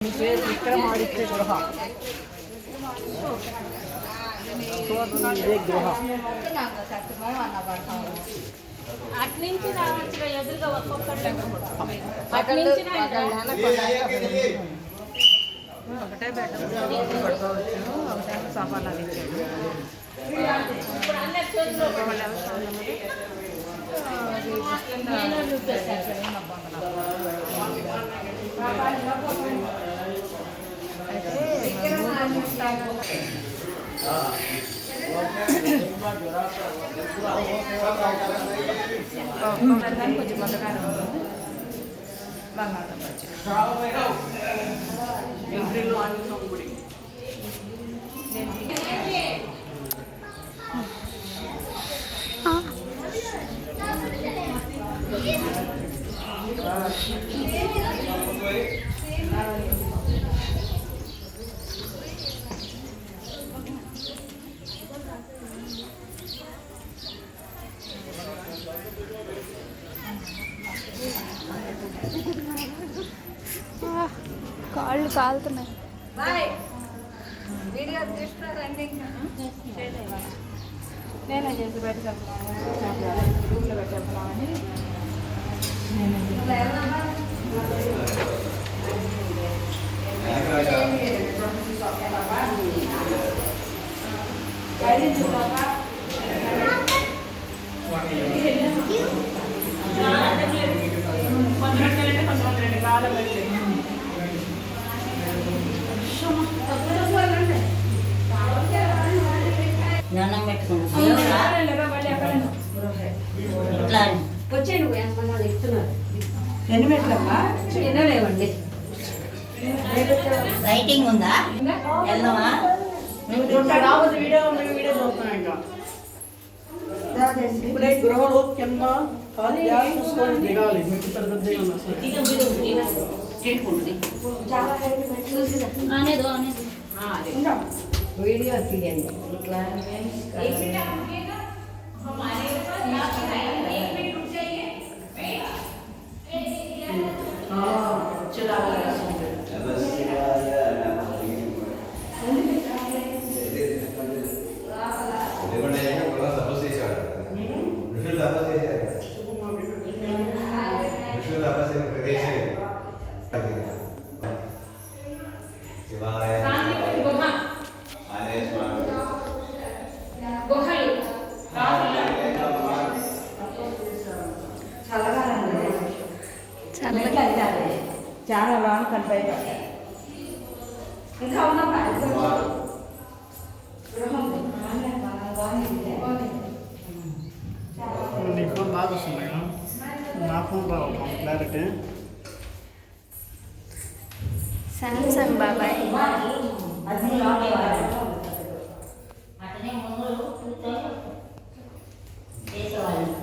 విక్రమాదిత్య గృహ ఇదే గృహ అట్నుంచి రావచ్చు ఎదురుగా ఒక్కొక్కటి ఒకటే బెడ్రూమ్ పడుకోవచ్చు ఒకటే సోఫాలు అది ఇచ్చాడు కొంచెం మొదగానే ఉంటుంది కాళ్ళు కాలుతున్నాయి. నేనే చేసి పెట్టగలుగుతాను రూమ్లో పెట్టేస్తున్నామని దండం పెట్టుకున్నా వచ్చే నువ్వు ఏమన్నా ఇస్తున్నారు ఎన్ని మెట్లమ్మా తినలేవండి రైటింగ్ ఉందా వెళ్దామా రావద్దు వీడియో వీడియో చూస్తున్నాం ఇంకా ఇప్పుడే గృహలో కింద చూసుకొని దిగాలి మీకు పెద్దగా వీడియో తీయండి ఇట్లా చాలా లాంగ్ కనిపి ఇంకా నీ ఫోన్ బాగా వస్తుంది నా ఫోన్ రావాలి క్లారిటీ సామ్సంగ్ బాబాయ్ అతనే ముందు చేసేవాళ్ళు